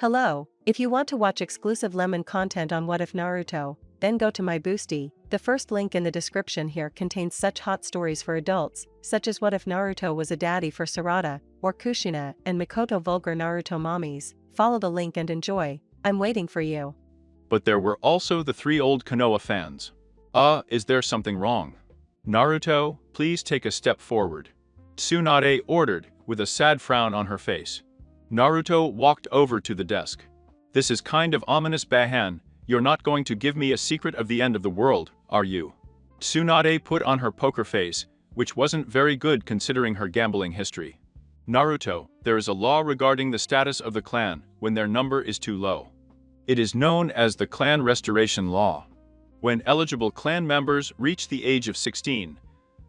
Hello, if you want to watch exclusive lemon content on What If Naruto, then go to my Boosty. The first link in the description here contains such hot stories for adults, such as What If Naruto was a daddy for Sarada, or Kushina and Mikoto Vulgar Naruto mommies. Follow the link and enjoy. I'm waiting for you. But there were also the 3 old Konoha fans. Is there something wrong? Naruto, please take a step forward. Tsunade ordered, with a sad frown on her face. Naruto walked over to the desk. This is kind of ominous, Bahan. You're not going to give me a secret of the end of the world, are you? Tsunade put on her poker face, which wasn't very good considering her gambling history. Naruto, there is a law regarding the status of the clan when their number is too low. It is known as the Clan Restoration Law. When eligible clan members reach the age of 16,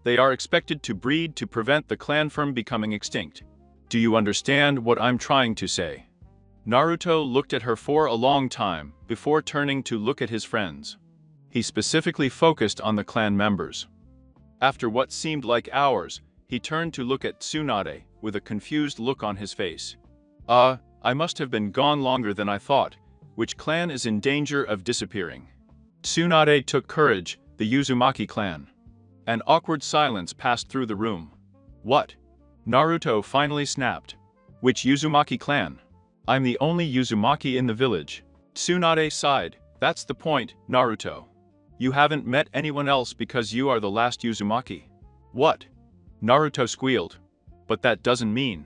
they are expected to breed to prevent the clan from becoming extinct. Do you understand what I'm trying to say? Naruto looked at her for a long time before turning to look at his friends. He specifically focused on the clan members. After what seemed like hours, he turned to look at Tsunade with a confused look on his face. I must have been gone longer than I thought. Which clan is in danger of disappearing? Tsunade took courage, the Uzumaki clan. An awkward silence passed through the room. What? Naruto finally snapped. Which Uzumaki clan? I'm the only Uzumaki in the village. Tsunade sighed. That's the point, Naruto. You haven't met anyone else because you are the last Uzumaki. What? Naruto squealed. But that doesn't mean.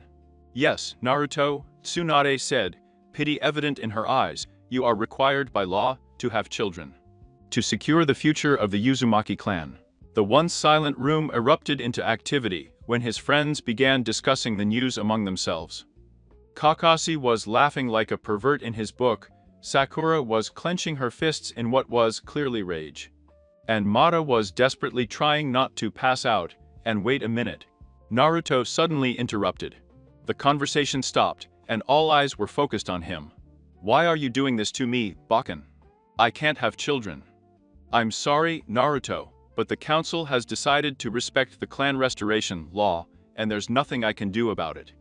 Yes, Naruto, Tsunade said, pity evident in her eyes, you are required by law to have children. To secure the future of the Uzumaki clan. The once silent room erupted into activity when his friends began discussing the news among themselves. Kakashi was laughing like a pervert in his book, Sakura was clenching her fists in what was clearly rage. And Mata was desperately trying not to pass out, and wait a minute. Naruto suddenly interrupted. The conversation stopped, and all eyes were focused on him. Why are you doing this to me, Bakken? I can't have children. I'm sorry, Naruto, but the council has decided to respect the clan restoration law, and there's nothing I can do about it.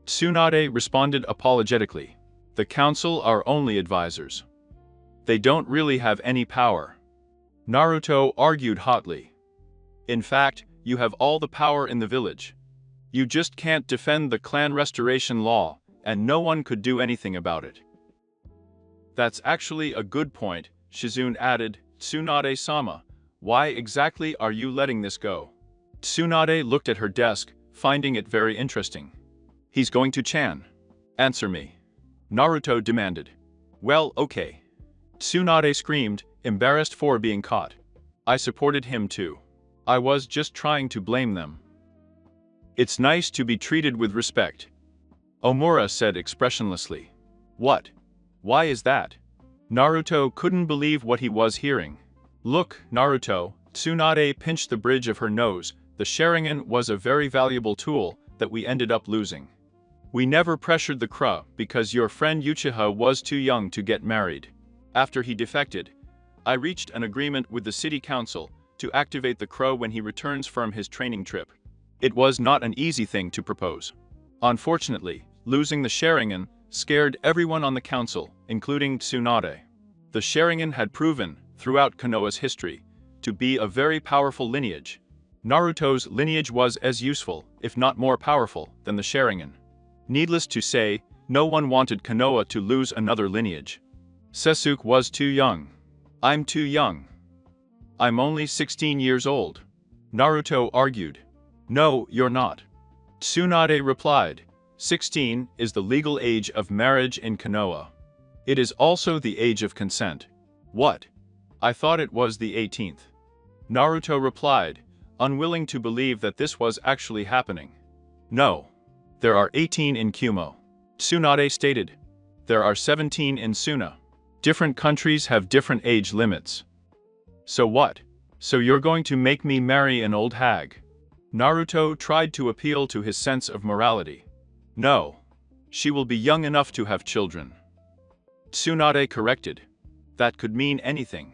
Tsunade responded apologetically. The council are only advisors. They don't really have any power. Naruto argued hotly. In fact, you have all the power in the village. You just can't defend the clan restoration law, and no one could do anything about it. That's actually a good point, Shizune added. Tsunade-sama, why exactly are you letting this go? Tsunade looked at her desk, finding it very interesting. He's going to Chan. Answer me. Naruto demanded. Well, okay. Tsunade screamed, embarrassed for being caught. I supported him too. I was just trying to blame them. It's nice to be treated with respect. Omura said expressionlessly. What? Why is that? Naruto couldn't believe what he was hearing. Look, Naruto, Tsunade pinched the bridge of her nose. The Sharingan was a very valuable tool that we ended up losing. We never pressured the Kra because your friend Uchiha was too young to get married. After he defected, I reached an agreement with the city council to activate the Kra when he returns from his training trip. It was not an easy thing to propose. Unfortunately, losing the Sharingan scared everyone on the council, including Tsunade. The Sharingan had proven, throughout Konoha's history, to be a very powerful lineage. Naruto's lineage was as useful, if not more powerful, than the Sharingan. Needless to say, no one wanted Konoha to lose another lineage. Sasuke was too young. I'm too young. I'm only 16 years old. Naruto argued. No, you're not. Tsunade replied. 16 is the legal age of marriage in Konoha. It is also the age of consent. What? I thought it was the 18th. Naruto replied, unwilling to believe that this was actually happening. No. There are 18 in Kumo. Tsunade stated. There are 17 in Suna. Different countries have different age limits. So what? So you're going to make me marry an old hag? Naruto tried to appeal to his sense of morality. No. She will be young enough to have children. Tsunade corrected. That could mean anything.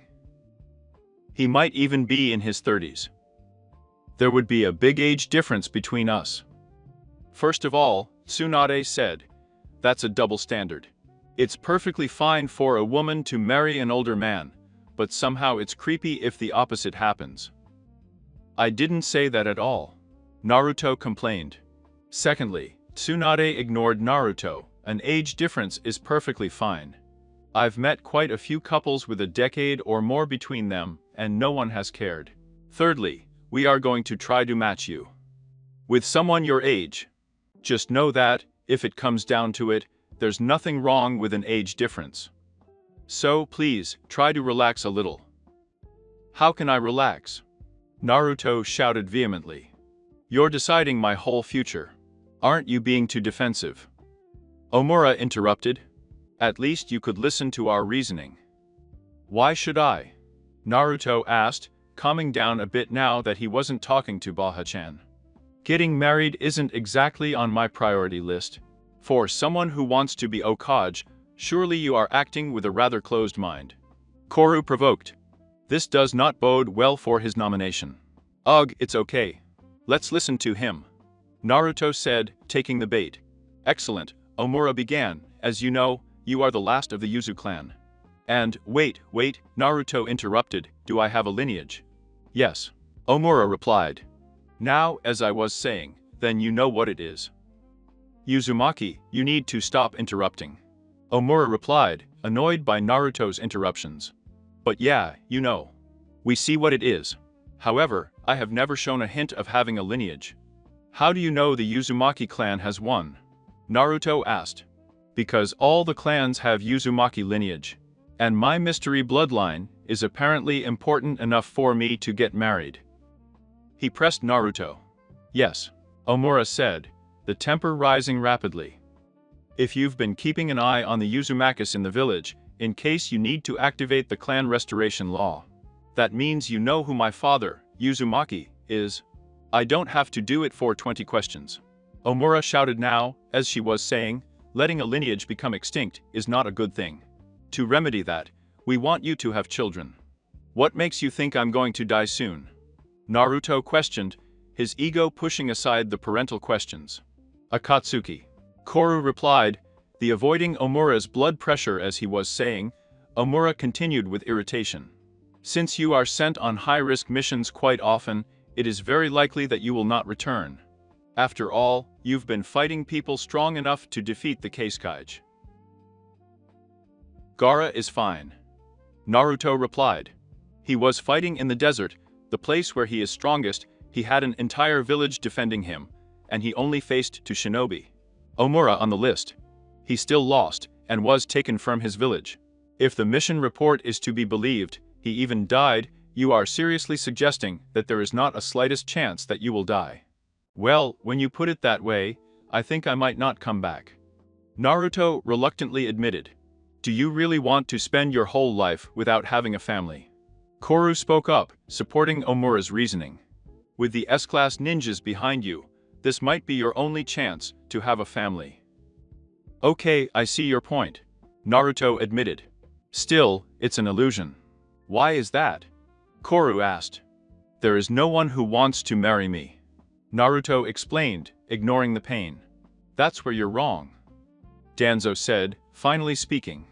He might even be in his 30s. There would be a big age difference between us. First of all, Tsunade said, that's a double standard. It's perfectly fine for a woman to marry an older man, but somehow it's creepy if the opposite happens. I didn't say that at all, Naruto complained. Secondly, Tsunade ignored Naruto. An age difference is perfectly fine. I've met quite a few couples with a decade or more between them, and no one has cared. Thirdly, we are going to try to match you with someone your age. Just know that, if it comes down to it, there's nothing wrong with an age difference. So please, try to relax a little. How can I relax? Naruto shouted vehemently. You're deciding my whole future. Aren't you being too defensive? Omura interrupted. At least you could listen to our reasoning. Why should I? Naruto asked, calming down a bit now that he wasn't talking to Baha-chan. Getting married isn't exactly on my priority list. For someone who wants to be Hokage, surely you are acting with a rather closed mind. Koru provoked. This does not bode well for his nomination. Ugh, it's okay. Let's listen to him, Naruto said, taking the bait. Excellent, Omura began. As you know, you are the last of the Yuzu clan. And, wait, Naruto interrupted, do I have a lineage? Yes, Omura replied. Now, as I was saying, then you know what it is. Uzumaki, you need to stop interrupting, Omura replied, annoyed by Naruto's interruptions. But yeah, you know. We see what it is. However, I have never shown a hint of having a lineage. How do you know the Uzumaki clan has one? Naruto asked. Because all the clans have Uzumaki lineage. And my mystery bloodline is apparently important enough for me to get married. He pressed Naruto. Yes, Omura said, the temper rising rapidly. If you've been keeping an eye on the Uzumakis in the village, in case you need to activate the clan restoration law, that means you know who my father, Uzumaki, is. I don't have to do it for 20 questions. Omura shouted now, as she was saying, letting a lineage become extinct is not a good thing. To remedy that, we want you to have children. What makes you think I'm going to die soon? Naruto questioned, his ego pushing aside the parental questions. Akatsuki. Koru replied, the avoiding Omura's blood pressure as he was saying. Omura continued with irritation. Since you are sent on high-risk missions quite often, it is very likely that you will not return. After all, you've been fighting people strong enough to defeat the Kasuke. Gaara is fine, Naruto replied. He was fighting in the desert, the place where he is strongest. He had an entire village defending him, and he only faced two shinobi. Omura on the list. He still lost, and was taken from his village. If the mission report is to be believed, he even died. You are seriously suggesting that there is not a slightest chance that you will die. Well, when you put it that way, I think I might not come back, Naruto reluctantly admitted. Do you really want to spend your whole life without having a family? Koru spoke up, supporting Omura's reasoning. With the S-class ninjas behind you, this might be your only chance to have a family. Okay, I see your point, Naruto admitted. Still, it's an illusion. Why is that? Koru asked. There is no one who wants to marry me, Naruto explained, ignoring the pain. That's where you're wrong, Danzo said, finally speaking.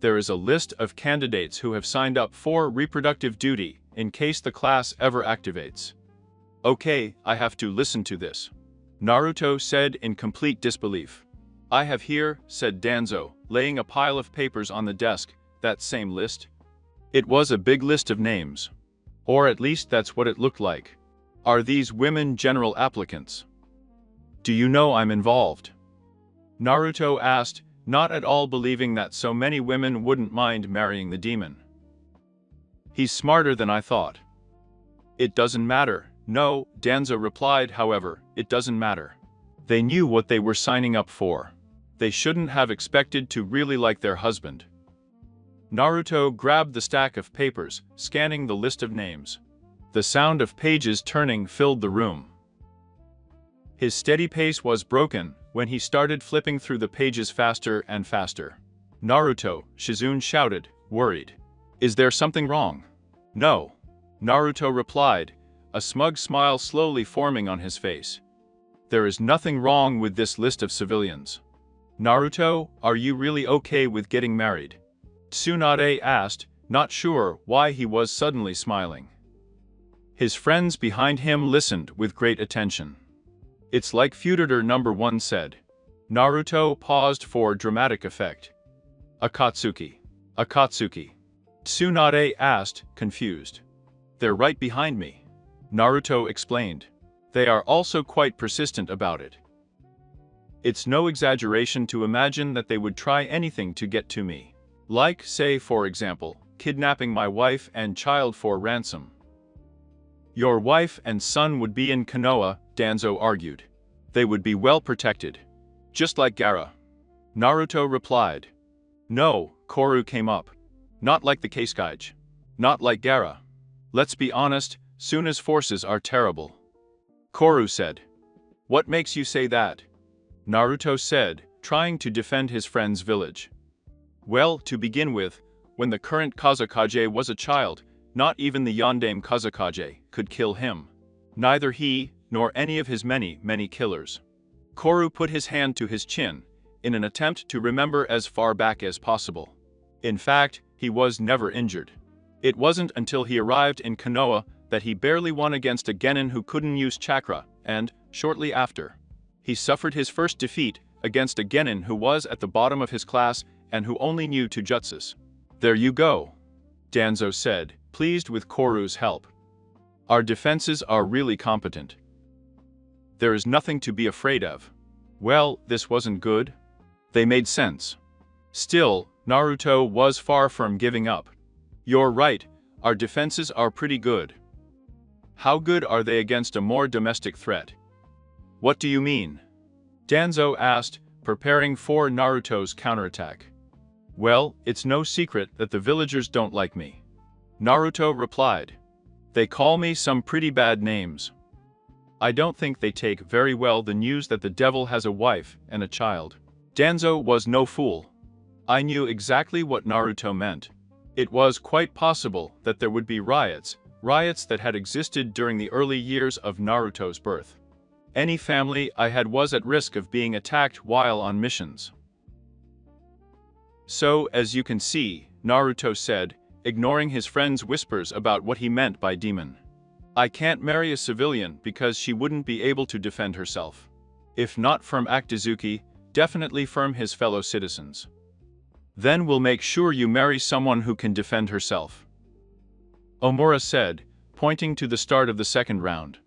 There is a list of candidates who have signed up for reproductive duty in case the class ever activates. Okay, I have to listen to this, Naruto said in complete disbelief. I have here, said Danzo, laying a pile of papers on the desk, that same list. It was a big list of names. Or at least that's what it looked like. Are these women general applicants? Do you know I'm involved? Naruto asked, not at all believing that so many women wouldn't mind marrying the demon. He's smarter than I thought. It doesn't matter. No, Danzo replied, however, it doesn't matter. They knew what they were signing up for. They shouldn't have expected to really like their husband. Naruto grabbed the stack of papers, scanning the list of names. The sound of pages turning filled the room. His steady pace was broken when he started flipping through the pages faster and faster. Naruto, Shizune shouted, worried. Is there something wrong? No, Naruto replied, a smug smile slowly forming on his face. There is nothing wrong with this list of civilians. Naruto, are you really okay with getting married? Tsunade asked, not sure why he was suddenly smiling. His friends behind him listened with great attention. It's like Future number 1 said. Naruto paused for dramatic effect. Akatsuki. Akatsuki. Tsunade asked, confused. They're right behind me. Naruto explained. They are also quite persistent about it. It's no exaggeration to imagine that they would try anything to get to me. Like, say for example, kidnapping my wife and child for ransom. Your wife and son would be in Konoha, Danzo argued. They would be well protected. Just like Gaara. Naruto replied. No, Koru came up. Not like the Kasuga. Not like Gaara. Let's be honest, Suna's forces are terrible. Koru said. What makes you say that? Naruto said, trying to defend his friend's village. Well, to begin with, when the current Kazekage was a child, not even the Yondaime Kazekage could kill him. Neither he, nor any of his many killers. Koru put his hand to his chin, in an attempt to remember as far back as possible. In fact, he was never injured. It wasn't until he arrived in Konoha that he barely won against a genin who couldn't use chakra, and, shortly after, he suffered his first defeat against a genin who was at the bottom of his class and who only knew two jutsus. There you go, Danzo said, pleased with Koru's help. Our defenses are really competent. There is nothing to be afraid of. Well, this wasn't good. They made sense. Still, Naruto was far from giving up. You're right, our defenses are pretty good. How good are they against a more domestic threat? What do you mean? Danzo asked, preparing for Naruto's counterattack. Well, it's no secret that the villagers don't like me. Naruto replied. They call me some pretty bad names. I don't think they take very well the news that the devil has a wife and a child. Danzo was no fool. I knew exactly what Naruto meant. It was quite possible that there would be riots that had existed during the early years of Naruto's birth. Any family I had was at risk of being attacked while on missions. So, as you can see, Naruto said, ignoring his friend's whispers about what he meant by demon. I can't marry a civilian because she wouldn't be able to defend herself. If not from Akizuki, definitely from his fellow citizens. Then we'll make sure you marry someone who can defend herself. Omura said, pointing to the start of the second round.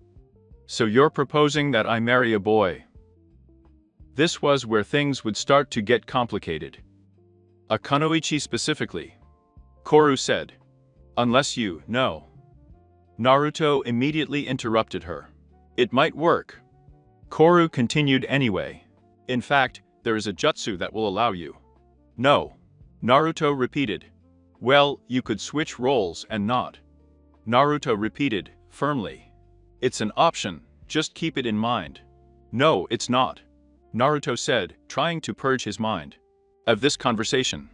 So you're proposing that I marry a boy? This was where things would start to get complicated. A kunoichi specifically. Koru said. Unless you know. Naruto immediately interrupted her. It might work. Koru continued anyway. In fact, there is a jutsu that will allow you. No. Naruto repeated. Well, you could switch roles and not. Naruto repeated, firmly. It's an option, just keep it in mind. No, it's not. Naruto said, trying to purge his mind of this conversation.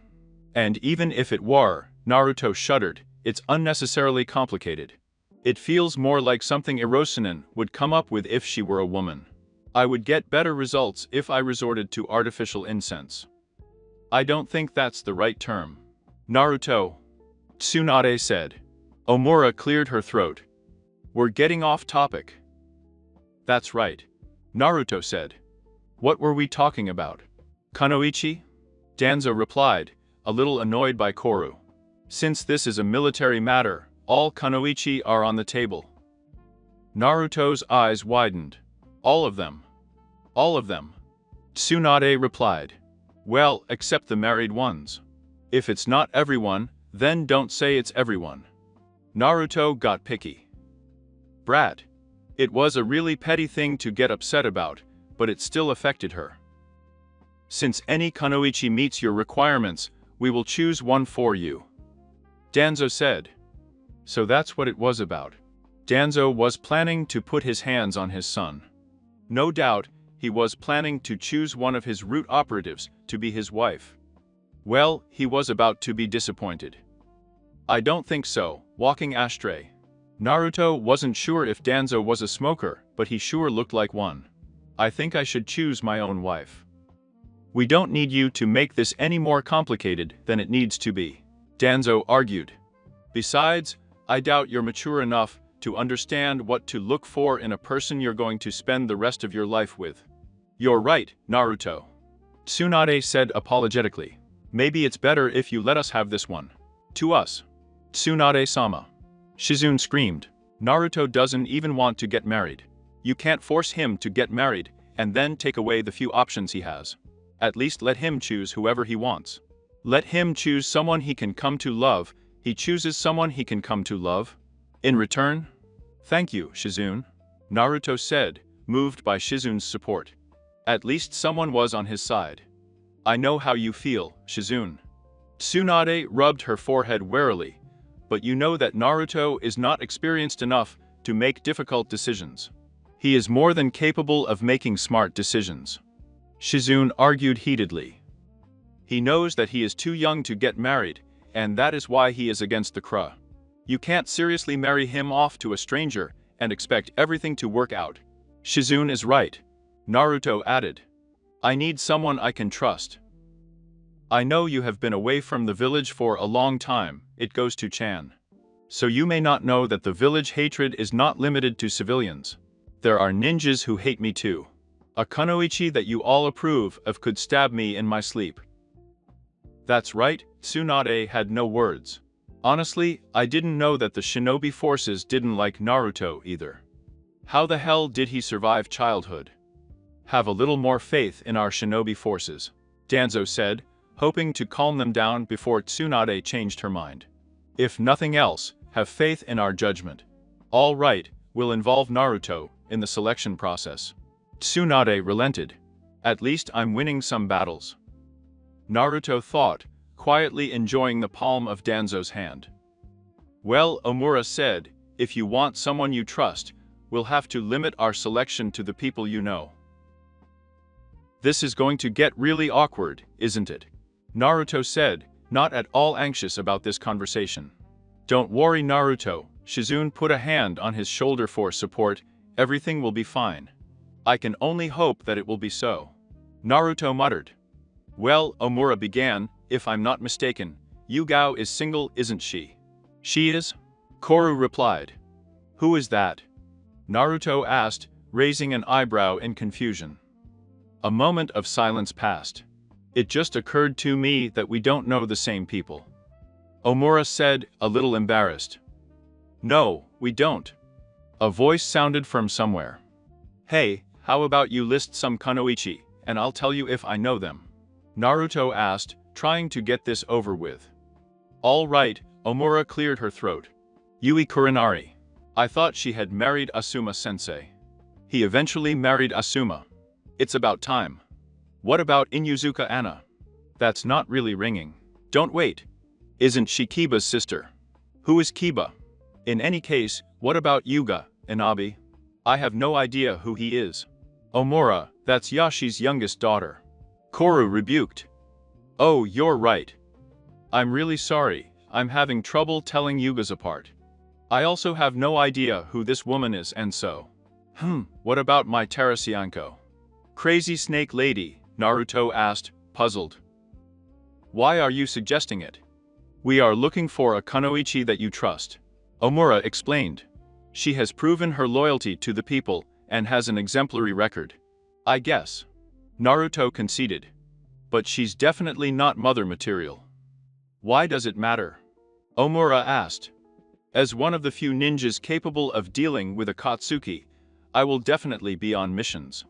And even if it were, Naruto shuddered, it's unnecessarily complicated. It feels more like something Hiroshinen would come up with if she were a woman. I would get better results if I resorted to artificial incense. I don't think that's the right term. Naruto. Tsunade said. Omura cleared her throat. We're getting off topic. That's right. Naruto said. What were we talking about? Kunoichi? Danzo replied, a little annoyed by Koru. Since this is a military matter, all kunoichi are on the table. Naruto's eyes widened. All of them. All of them. Tsunade replied. Well, except the married ones. If it's not everyone, then don't say it's everyone. Naruto got picky. Brat. It was a really petty thing to get upset about, but it still affected her. Since any kunoichi meets your requirements, we will choose one for you. Danzo said. So that's what it was about. Danzo was planning to put his hands on his son. No doubt, he was planning to choose one of his root operatives to be his wife. Well, he was about to be disappointed. I don't think so, walking ashtray. Naruto wasn't sure if Danzo was a smoker, but he sure looked like one. I think I should choose my own wife. We don't need you to make this any more complicated than it needs to be, Danzo argued. Besides, I doubt you're mature enough to understand what to look for in a person you're going to spend the rest of your life with. You're right, Naruto, Tsunade said apologetically. Maybe it's better if you let us have this one. To us. Tsunade-sama. Shizune screamed. Naruto doesn't even want to get married. You can't force him to get married and then take away the few options he has. At least let him choose whoever he wants. Let him choose someone he can come to love. He chooses someone he can come to love. In return? Thank you, Shizune, Naruto said, moved by Shizune's support. At least someone was on his side. I know how you feel, Shizune. Tsunade rubbed her forehead warily, but you know that Naruto is not experienced enough to make difficult decisions. He is more than capable of making smart decisions. Shizune argued heatedly. He knows that he is too young to get married, and that is why he is against the Kra. You can't seriously marry him off to a stranger and expect everything to work out. Shizune is right, Naruto added. I need someone I can trust. I know you have been away from the village for a long time, it goes to Chan. So you may not know that the village hatred is not limited to civilians. There are ninjas who hate me too. A kunoichi that you all approve of could stab me in my sleep. That's right, Tsunade had no words. Honestly, I didn't know that the shinobi forces didn't like Naruto either. How the hell did he survive childhood? Have a little more faith in our shinobi forces, Danzo said, hoping to calm them down before Tsunade changed her mind. If nothing else, have faith in our judgment. All right, we'll involve Naruto in the selection process. Tsunade relented. At least I'm winning some battles. Naruto thought, quietly enjoying the palm of Danzo's hand. Well, Omura said, if you want someone you trust, we'll have to limit our selection to the people you know. This is going to get really awkward, isn't it? Naruto said, not at all anxious about this conversation. Don't worry, Naruto, Shizune put a hand on his shoulder for support, everything will be fine. I can only hope that it will be so. Naruto muttered. Well, Omura began, if I'm not mistaken, Yugao is single, isn't she? She is? Koru replied. Who is that? Naruto asked, raising an eyebrow in confusion. A moment of silence passed. It just occurred to me that we don't know the same people. Omura said, a little embarrassed. No, we don't. A voice sounded from somewhere. Hey, how about you list some kunoichi, and I'll tell you if I know them. Naruto asked, trying to get this over with. All right, Omura cleared her throat. Yui Kurinari. I thought she had married Asuma-sensei. He eventually married Asuma. It's about time. What about Inuzuka Anna? That's not really ringing. Don't wait. Isn't she Kiba's sister? Who is Kiba? In any case, what about Yuga, Inabi? I have no idea who he is. Omura, that's Yashi's youngest daughter. Koru rebuked. Oh, you're right. I'm really sorry, I'm having trouble telling Yugas apart. I also have no idea who this woman is and so. What about my Terasianko? Crazy snake lady, Naruto asked, puzzled. Why are you suggesting it? We are looking for a kunoichi that you trust. Omura explained. She has proven her loyalty to the people and has an exemplary record. I guess. Naruto conceded. But she's definitely not mother material. Why does it matter? Omura asked. As one of the few ninjas capable of dealing with Akatsuki, I will definitely be on missions.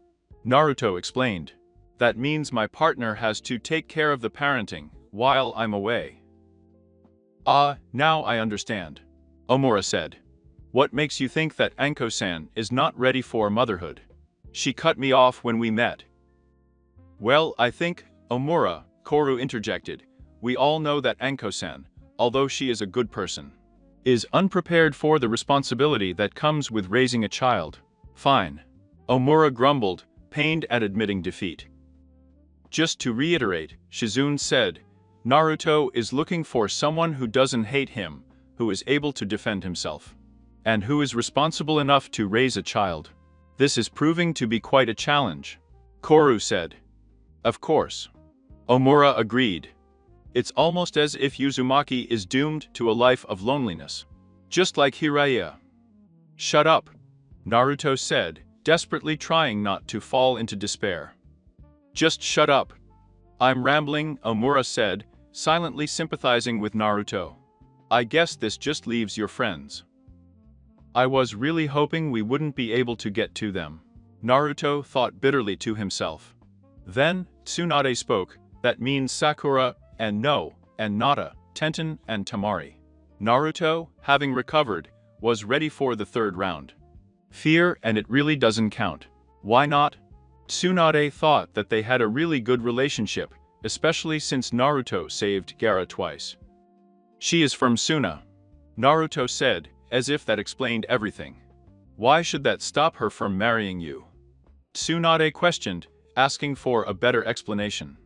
Naruto explained. That means my partner has to take care of the parenting while I'm away. Now I understand. Omura said. What makes you think that Anko-san is not ready for motherhood? She cut me off when we met. Well, I think, Omura, Koru interjected, we all know that Anko-san, although she is a good person, is unprepared for the responsibility that comes with raising a child. Fine. Omura grumbled, pained at admitting defeat. Just to reiterate, Shizune said, Naruto is looking for someone who doesn't hate him, who is able to defend himself, and who is responsible enough to raise a child. This is proving to be quite a challenge. Koru said. Of course. Omura agreed. It's almost as if Uzumaki is doomed to a life of loneliness. Just like Hiraiya. Shut up, Naruto said, desperately trying not to fall into despair. Just shut up. I'm rambling, Omura said, silently sympathizing with Naruto. I guess this just leaves your friends. I was really hoping we wouldn't be able to get to them. Naruto thought bitterly to himself. Then, Tsunade spoke, that means Sakura, and No, and Nata, Tenten, and Tamari. Naruto, having recovered, was ready for the third round. Fear, and it really doesn't count. Why not? Tsunade thought that they had a really good relationship, especially since Naruto saved Gaara twice. She is from Suna, Naruto said, as if that explained everything. Why should that stop her from marrying you? Tsunade questioned, asking for a better explanation.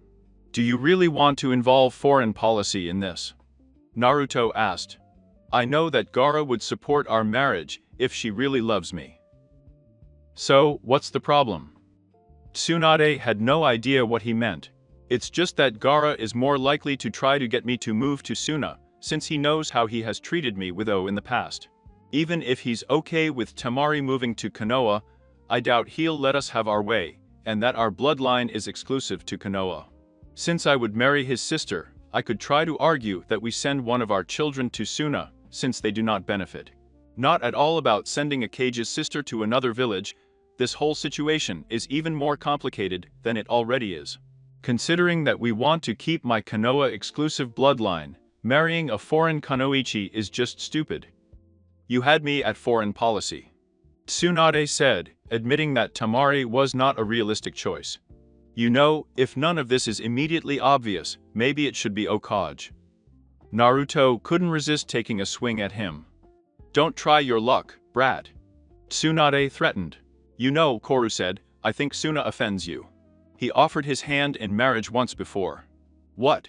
Do you really want to involve foreign policy in this? Naruto asked. I know that Gaara would support our marriage if she really loves me. So, what's the problem? Tsunade had no idea what he meant. It's just that Gaara is more likely to try to get me to move to Suna, since he knows how he has treated me with O in the past. Even if he's okay with Tamari moving to Konoha, I doubt he'll let us have our way, and that our bloodline is exclusive to Konoha. Since I would marry his sister, I could try to argue that we send one of our children to Suna, since they do not benefit. Not at all about sending Akage's sister to another village. This whole situation is even more complicated than it already is. Considering that we want to keep my Konoha exclusive bloodline, marrying a foreign Kunoichi is just stupid. You had me at foreign policy, Tsunade said, admitting that Tamari was not a realistic choice. You know, if none of this is immediately obvious, maybe it should be Okage. Naruto couldn't resist taking a swing at him. Don't try your luck, brat. Tsunade threatened. You know, Koru said, I think Suna offends you. He offered his hand in marriage once before. What?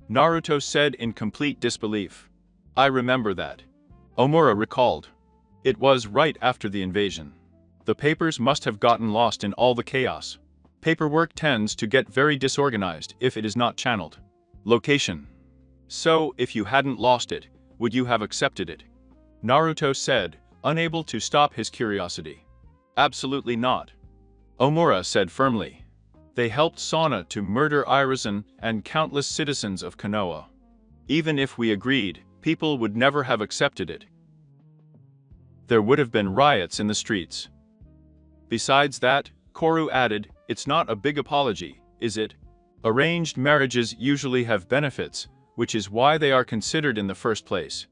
Naruto said in complete disbelief. I remember that. Omura recalled. It was right after the invasion. The papers must have gotten lost in all the chaos. Paperwork tends to get very disorganized if it is not channeled. Location. So, if you hadn't lost it, would you have accepted it? Naruto said, unable to stop his curiosity. Absolutely not. Omura said firmly. They helped Sana to murder Irizen and countless citizens of Konoha. Even if we agreed, people would never have accepted it. There would have been riots in the streets. Besides that, Koru added, it's not a big apology, is it? Arranged marriages usually have benefits, which is why they are considered in the first place.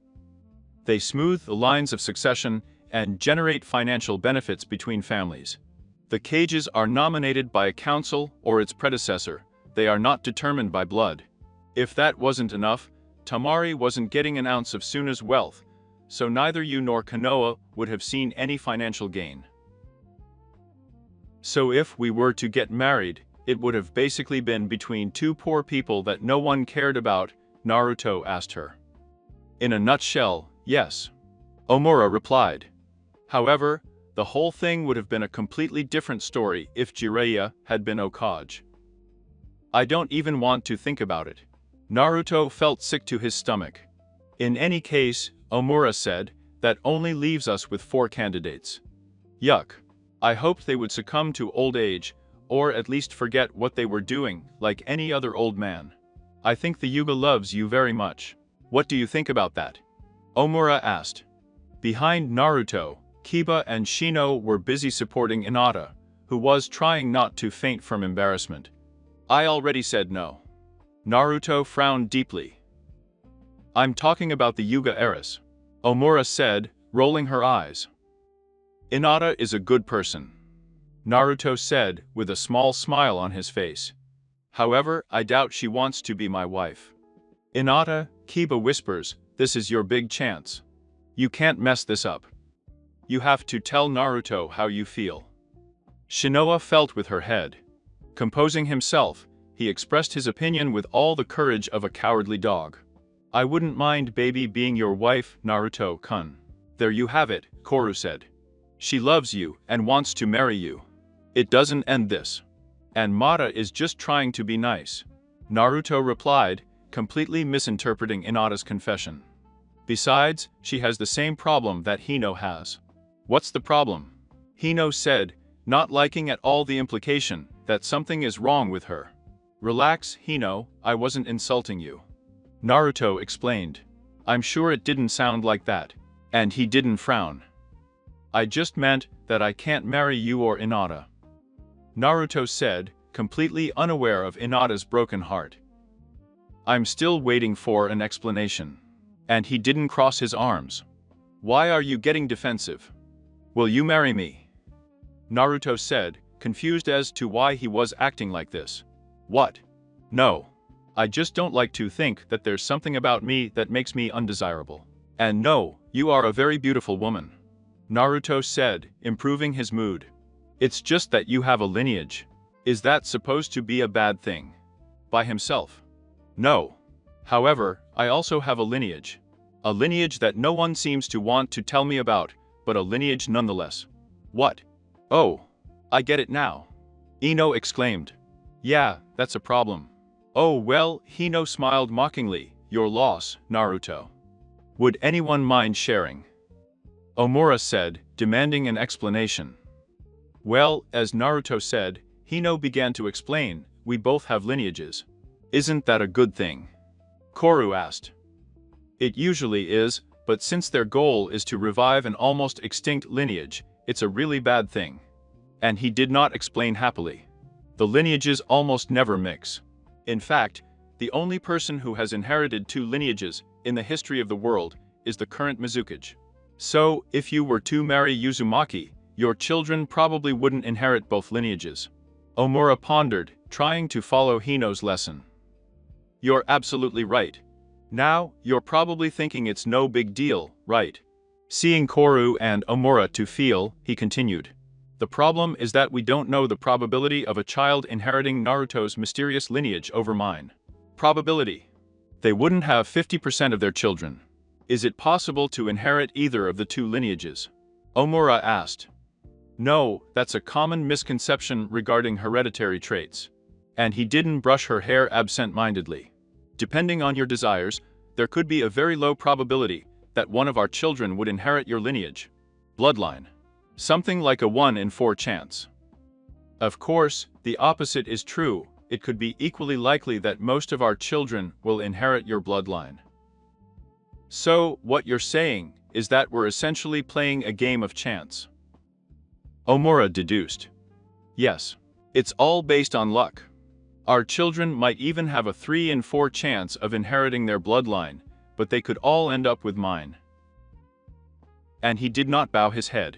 They smooth the lines of succession and generate financial benefits between families. The Kages are nominated by a council or its predecessor. They are not determined by blood. If that wasn't enough, Tamari wasn't getting an ounce of Suna's wealth, so neither you nor Konoha would have seen any financial gain. So if we were to get married, it would have basically been between two poor people that no one cared about, Naruto asked her. In a nutshell, yes. Omura replied. However, the whole thing would have been a completely different story if Jiraiya had been Okage. I don't even want to think about it. Naruto felt sick to his stomach. In any case, Omura said, that only leaves us with 4 candidates. Yuck. I hoped they would succumb to old age, or at least forget what they were doing, like any other old man. I think the Yuga loves you very much. What do you think about that? Omura asked. Behind Naruto, Kiba and Shino were busy supporting Hinata, who was trying not to faint from embarrassment. I already said no. Naruto frowned deeply. I'm talking about the Yuga heiress, Omura said, rolling her eyes. Hinata is a good person, Naruto said with a small smile on his face. However, I doubt she wants to be my wife. Hinata, Kiba whispers, this is your big chance. You can't mess this up. You have to tell Naruto how you feel. Shinoa felt with her head. Composing himself, he expressed his opinion with all the courage of a cowardly dog. I wouldn't mind baby being your wife, Naruto-kun. There you have it, Koru said. She loves you and wants to marry you. It doesn't end this. And Mata is just trying to be nice. Naruto replied, completely misinterpreting Hinata's confession. Besides, she has the same problem that Hino has. What's the problem? Hino said, not liking at all the implication that something is wrong with her. Relax, Hino, I wasn't insulting you. Naruto explained. I'm sure it didn't sound like that. And he didn't frown. I just meant that I can't marry you or Hinata. Naruto said, completely unaware of Hinata's broken heart. I'm still waiting for an explanation. And he didn't cross his arms. Why are you getting defensive? Will you marry me? Naruto said, confused as to why he was acting like this. What? No. I just don't like to think that there's something about me that makes me undesirable. And no, you are a very beautiful woman. Naruto said, improving his mood. It's just that you have a lineage. Is that supposed to be a bad thing? By himself? No. However, I also have a lineage. A lineage that no one seems to want to tell me about, but a lineage nonetheless. What? Oh, I get it now. Ino exclaimed. Yeah, that's a problem. Oh well, Hino smiled mockingly. Your loss, Naruto. Would anyone mind sharing? Omura said, demanding an explanation. Well, as Naruto said, Hino began to explain, we both have lineages. Isn't that a good thing? Koru asked. It usually is, but since their goal is to revive an almost extinct lineage, it's a really bad thing. And he did not explain happily. The lineages almost never mix. In fact, the only person who has inherited two lineages in the history of the world is the current Mizukage. So, if you were to marry Uzumaki, your children probably wouldn't inherit both lineages. Omura pondered, trying to follow Hino's lesson. You're absolutely right. Now, you're probably thinking it's no big deal, right? Seeing Koru and Omura to feel, he continued. The problem is that we don't know the probability of a child inheriting Naruto's mysterious lineage over mine. Probability. They wouldn't have 50% of their children. Is it possible to inherit either of the two lineages? Omura asked. No, that's a common misconception regarding hereditary traits. And he didn't brush her hair absent-mindedly. Depending on your desires, there could be a very low probability that one of our children would inherit your lineage. Bloodline. Something like a 1 in 4 chance. Of course, the opposite is true. It could be equally likely that most of our children will inherit your bloodline. So, what you're saying is that we're essentially playing a game of chance. Omura deduced. Yes. It's all based on luck. Our children might even have a 3 in 4 chance of inheriting their bloodline, but they could all end up with mine. And he did not bow his head.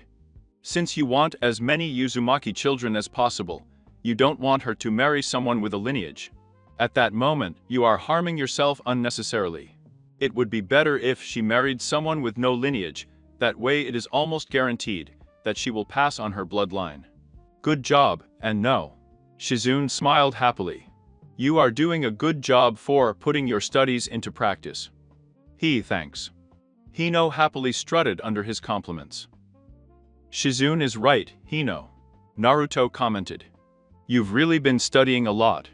Since you want as many Uzumaki children as possible, you don't want her to marry someone with a lineage. At that moment, you are harming yourself unnecessarily. It would be better if she married someone with no lineage, that way it is almost guaranteed that she will pass on her bloodline. Good job, and no. Shizune smiled happily. You are doing a good job for putting your studies into practice. Thanks. Hino happily strutted under his compliments. Shizune is right, Hino. Naruto commented. You've really been studying a lot.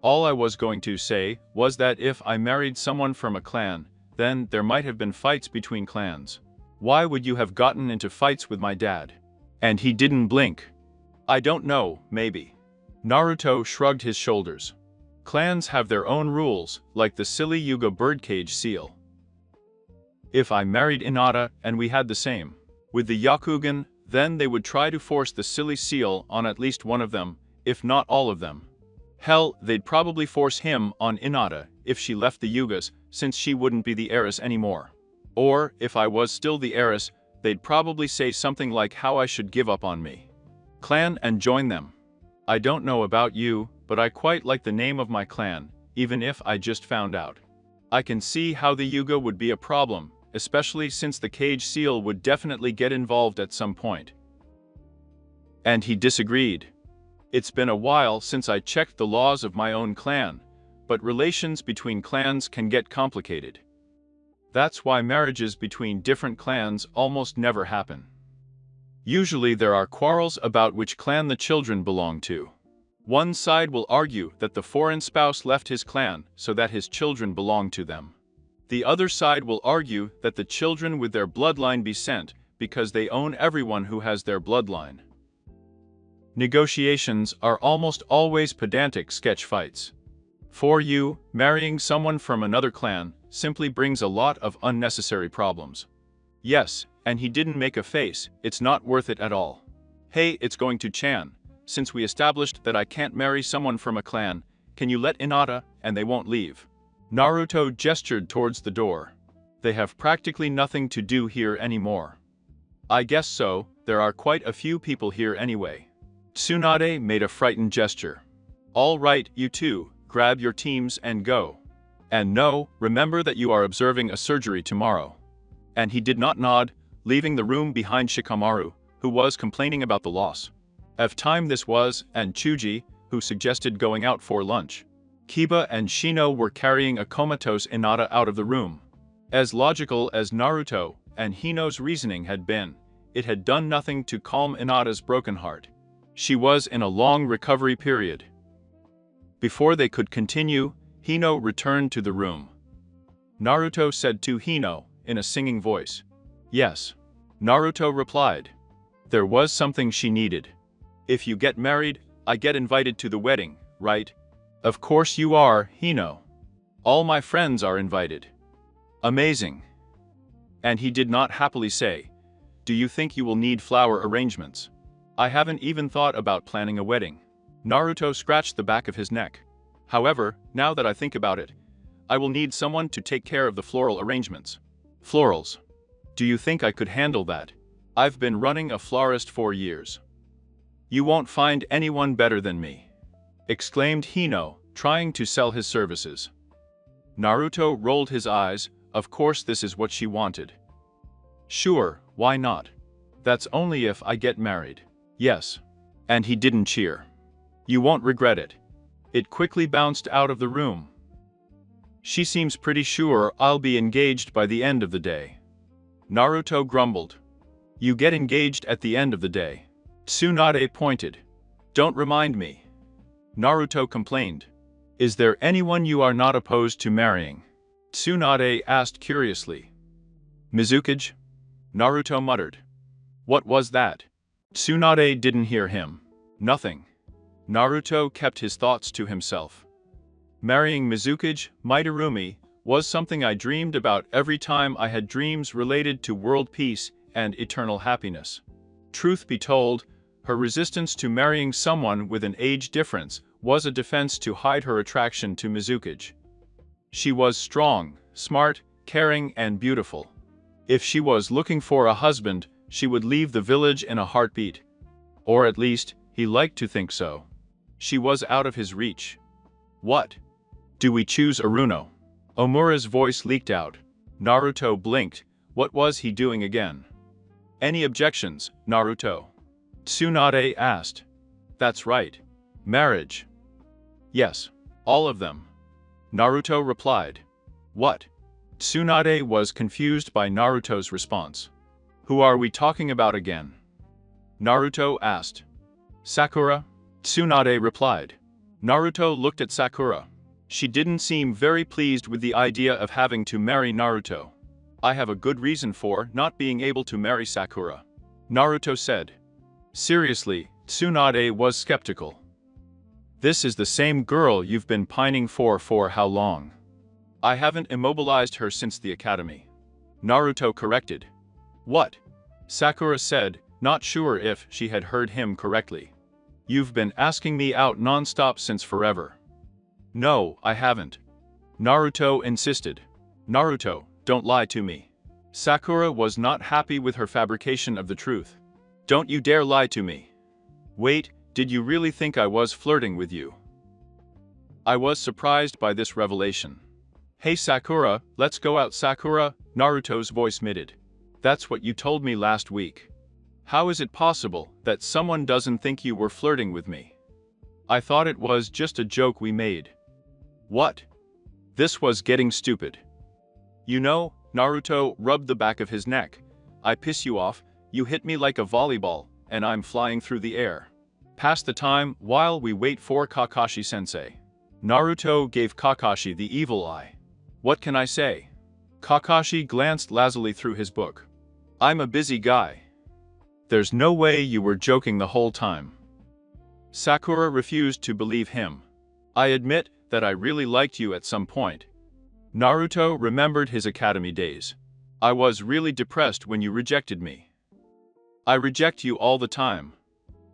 All I was going to say was that if I married someone from a clan, then there might have been fights between clans. Why would you have gotten into fights with my dad? And he didn't blink. I don't know, maybe. Naruto shrugged his shoulders. Clans have their own rules, like the silly Yuga birdcage seal. If I married Hinata and we had the same with the Yakugan, then they would try to force the silly seal on at least one of them, if not all of them. Hell, they'd probably force him on Hinata if she left the Yugas, since she wouldn't be the heiress anymore. Or, if I was still the heiress, they'd probably say something like how I should give up on me. Clan and join them. I don't know about you, but I quite like the name of my clan, even if I just found out. I can see how the Yuga would be a problem, especially since the cage seal would definitely get involved at some point. And he disagreed. It's been a while since I checked the laws of my own clan, but relations between clans can get complicated. That's why marriages between different clans almost never happen. Usually there are quarrels about which clan the children belong to. One side will argue that the foreign spouse left his clan so that his children belong to them. The other side will argue that the children with their bloodline be sent because they own everyone who has their bloodline. Negotiations are almost always pedantic sketch fights. For you, marrying someone from another clan simply brings a lot of unnecessary problems. Yes, and he didn't make a face, it's not worth it at all. Hey, it's going to Chan. Since we established that I can't marry someone from a clan, can you let Hinata, and they won't leave? Naruto gestured towards the door. They have practically nothing to do here anymore. I guess so, there are quite a few people here anyway. Tsunade made a frightened gesture. All right, you two, grab your teams and go. And no, remember that you are observing a surgery tomorrow. And he did not nod, leaving the room behind Shikamaru, who was complaining about the loss of time this was, and Chuji, who suggested going out for lunch. Kiba and Shino were carrying a comatose Hinata out of the room. As logical as Naruto and Hino's reasoning had been, it had done nothing to calm Hinata's broken heart. She was in a long recovery period. Before they could continue, Hino returned to the room. Naruto said to Hino, in a singing voice. Yes. Naruto replied. There was something she needed. If you get married, I get invited to the wedding, right? Of course you are, Hino. All my friends are invited. Amazing. And he did not happily say, do you think you will need flower arrangements? I haven't even thought about planning a wedding. Naruto scratched the back of his neck. However, now that I think about it, I will need someone to take care of the floral arrangements. Florals. Do you think I could handle that? I've been running a florist for years. You won't find anyone better than me, exclaimed Hino, trying to sell his services. Naruto rolled his eyes. Of course this is what she wanted. Sure, why not? That's only if I get married. Yes. And he didn't cheer. You won't regret it. It quickly bounced out of the room. She seems pretty sure I'll be engaged by the end of the day. Naruto grumbled. You get engaged at the end of the day. Tsunade pointed. Don't remind me. Naruto complained. Is there anyone you are not opposed to marrying? Tsunade asked curiously. Mizukage? Naruto muttered. What was that? Tsunade didn't hear him. Nothing. Naruto kept his thoughts to himself. Marrying Mizukage, Midorumi, was something I dreamed about every time I had dreams related to world peace and eternal happiness. Truth be told, her resistance to marrying someone with an age difference was a defense to hide her attraction to Mizukage. She was strong, smart, caring, and beautiful. If she was looking for a husband, she would leave the village in a heartbeat. Or at least, he liked to think so. She was out of his reach. What? Do we choose Aruno? Omura's voice leaked out. Naruto blinked. What was he doing again? Any objections, Naruto? Tsunade asked. That's right. Marriage. Yes, all of them. Naruto replied. What? Tsunade was confused by Naruto's response. Who are we talking about again? Naruto asked. Sakura? Tsunade replied. Naruto looked at Sakura. She didn't seem very pleased with the idea of having to marry Naruto. I have a good reason for not being able to marry Sakura, Naruto said. Seriously, Tsunade was skeptical. This is the same girl you've been pining for how long? I haven't immobilized her since the academy. Naruto corrected. What? Sakura said, not sure if she had heard him correctly. You've been asking me out non-stop since forever. No, I haven't. Naruto insisted. Naruto, don't lie to me. Sakura was not happy with her fabrication of the truth. Don't you dare lie to me. Wait, did you really think I was flirting with you? I was surprised by this revelation. Hey Sakura, let's go out. Sakura, Naruto's voice mitted. That's what you told me last week. How is it possible that someone doesn't think you were flirting with me? I thought it was just a joke we made. What? This was getting stupid. You know, Naruto rubbed the back of his neck. I piss you off, you hit me like a volleyball, and I'm flying through the air. Pass the time while we wait for Kakashi-sensei. Naruto gave Kakashi the evil eye. What can I say? Kakashi glanced lazily through his book. I'm a busy guy. There's no way you were joking the whole time. Sakura refused to believe him. I admit that I really liked you at some point. Naruto remembered his academy days. I was really depressed when you rejected me. I reject you all the time.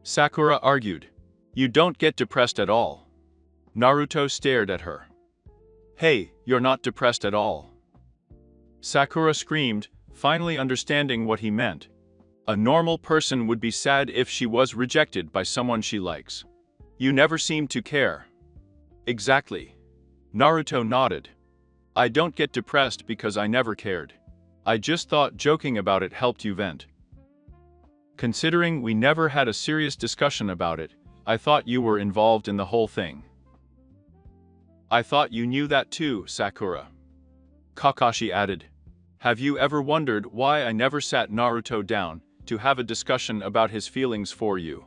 Sakura argued. You don't get depressed at all. Naruto stared at her. Hey, you're not depressed at all. Sakura screamed, finally understanding what he meant. A normal person would be sad if she was rejected by someone she likes. You never seem to care. Exactly. Naruto nodded. I don't get depressed because I never cared. I just thought joking about it helped you vent. Considering we never had a serious discussion about it, I thought you were involved in the whole thing. I thought you knew that too, Sakura. Kakashi added. Have you ever wondered why I never sat Naruto down to have a discussion about his feelings for you?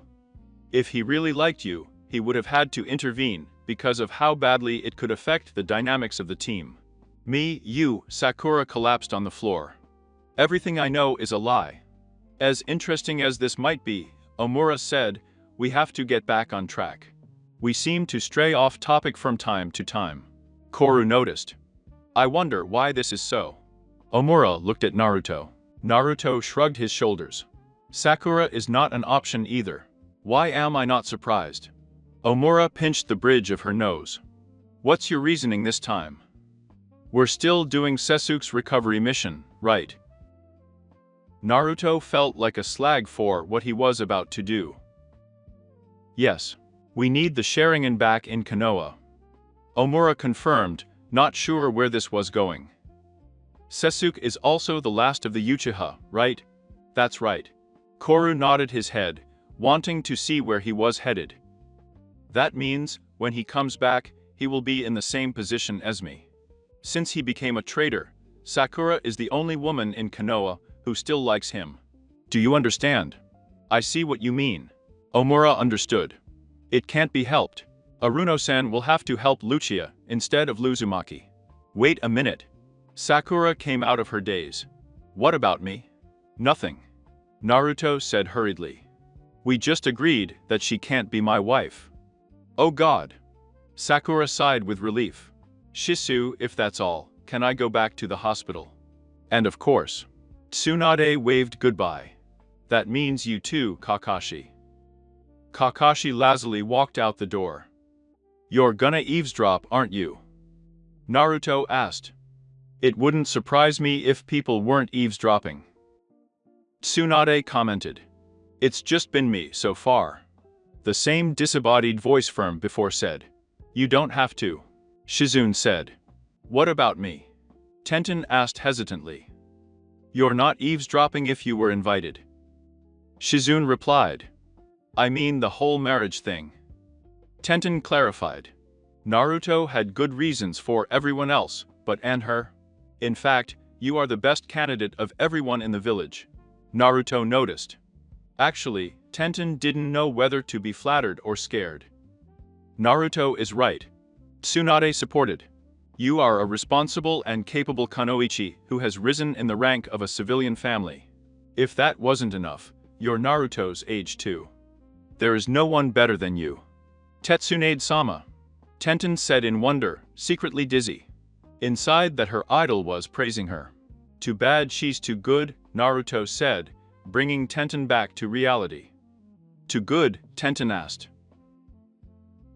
If he really liked you, he would have had to intervene because of how badly it could affect the dynamics of the team. Sakura collapsed on the floor. Everything I know is a lie. As interesting as this might be, Omura said, we have to get back on track. We seem to stray off topic from time to time. Koru noticed. I wonder why this is so. Omura looked at Naruto. Naruto shrugged his shoulders. Sakura is not an option either. Why am I not surprised? Omura pinched the bridge of her nose. What's your reasoning this time? We're still doing Sasuke's recovery mission, right? Naruto felt like a slag for what he was about to do. Yes. We need the Sharingan back in Konoha. Omura confirmed, not sure where this was going. Sasuke is also the last of the Uchiha, right? That's right. Koru nodded his head, wanting to see where he was headed. That means, when he comes back, he will be in the same position as me. Since he became a traitor, Sakura is the only woman in Konoha who still likes him. Do you understand? I see what you mean. Omura understood. It can't be helped. Aruno-san will have to help Lucia instead of Uzumaki. Wait a minute. Sakura came out of her daze. What about me? Nothing. Naruto said hurriedly. We just agreed that she can't be my wife. Oh God. Sakura sighed with relief. Shisu, if that's all, can I go back to the hospital? And of course. Tsunade waved goodbye. That means you too, Kakashi. Kakashi lazily walked out the door. You're gonna eavesdrop, aren't you? Naruto asked. It wouldn't surprise me if people weren't eavesdropping. Tsunade commented. It's just been me so far. The same disembodied voice from before said. You don't have to. Shizune said. What about me? Tenten asked hesitantly. You're not eavesdropping if you were invited. Shizune replied. I mean the whole marriage thing. Tenten clarified. Naruto had good reasons for everyone else, and her. In fact, you are the best candidate of everyone in the village. Naruto noticed. Actually, Tenten didn't know whether to be flattered or scared. Naruto is right. Tsunade supported. You are a responsible and capable kunoichi who has risen in the rank of a civilian family. If that wasn't enough, you're Naruto's age too. There is no one better than you. Tetsunade-sama. Tenten said in wonder, secretly dizzy. Inside that her idol was praising her. Too bad she's too good, Naruto said, bringing Tenten back to reality. Too good, Tenten asked.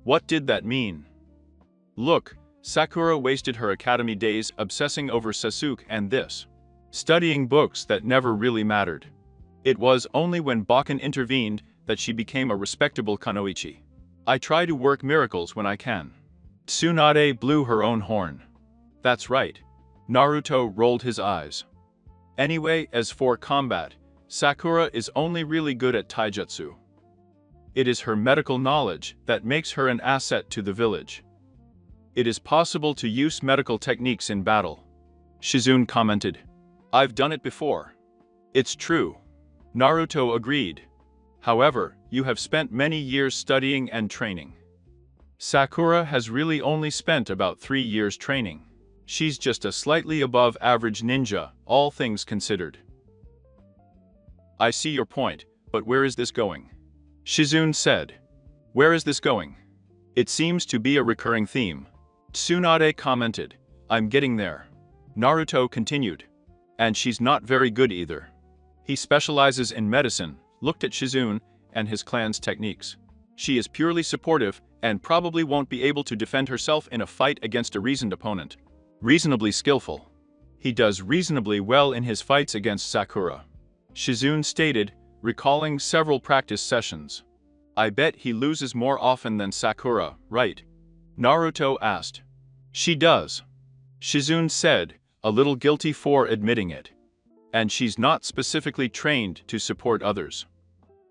What did that mean? Look, Sakura wasted her academy days obsessing over Sasuke and this. Studying books that never really mattered. It was only when Bakken intervened that she became a respectable kunoichi. I try to work miracles when I can. Tsunade blew her own horn. That's right. Naruto rolled his eyes. Anyway, as for combat, Sakura is only really good at taijutsu. It is her medical knowledge that makes her an asset to the village. It is possible to use medical techniques in battle. Shizune commented. I've done it before. It's true. Naruto agreed. However, you have spent many years studying and training. Sakura has really only spent about 3 years training. She's just a slightly above average ninja, all things considered. I see your point, but where is this going? Shizune said. Where is this going? It seems to be a recurring theme. Tsunade commented. I'm getting there. Naruto continued. And she's not very good either. He specializes in medicine, looked at Shizune and his clan's techniques. She is purely supportive and probably won't be able to defend herself in a fight against a reasoned opponent. Reasonably skillful. He does reasonably well in his fights against Sakura. Shizune stated, recalling several practice sessions. I bet he loses more often than Sakura, right? Naruto asked. She does. Shizune said, a little guilty for admitting it. And she's not specifically trained to support others.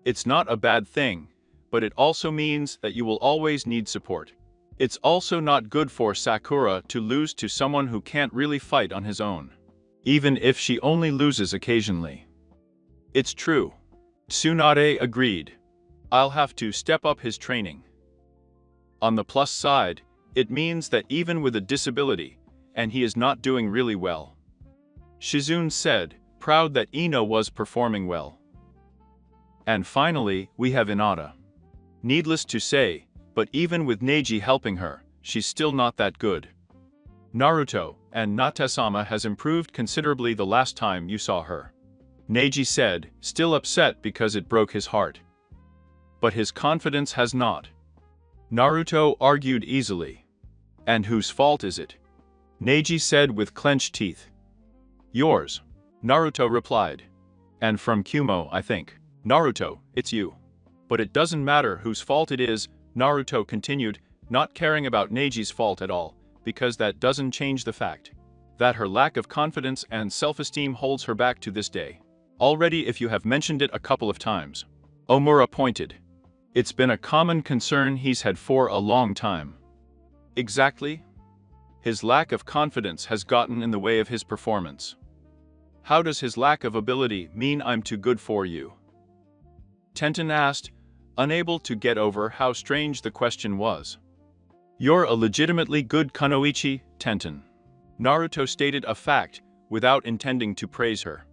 It's not a bad thing, but it also means that you will always need support. It's also not good for Sakura to lose to someone who can't really fight on his own, even if she only loses occasionally. It's true. Tsunade agreed. I'll have to step up his training. On the plus side, it means that even with a disability, and he is not doing really well. Shizune said, proud that Ino was performing well. And finally, we have Hinata. Needless to say, but even with Neji helping her, she's still not that good. Naruto and Natesama has improved considerably the last time you saw her. Neji said, still upset because it broke his heart. But his confidence has not. Naruto argued easily. And whose fault is it? Neji said with clenched teeth. Yours. Naruto replied. And from Kumo, I think. Naruto, it's you. But it doesn't matter whose fault it is, Naruto continued, not caring about Neji's fault at all, because that doesn't change the fact that her lack of confidence and self-esteem holds her back to this day. Already if you have mentioned it a couple of times. Omura pointed. It's been a common concern he's had for a long time. Exactly. His lack of confidence has gotten in the way of his performance. How does his lack of ability mean I'm too good for you? Tenten asked, unable to get over how strange the question was. You're a legitimately good kunoichi, Tenten. Naruto stated a fact, without intending to praise her.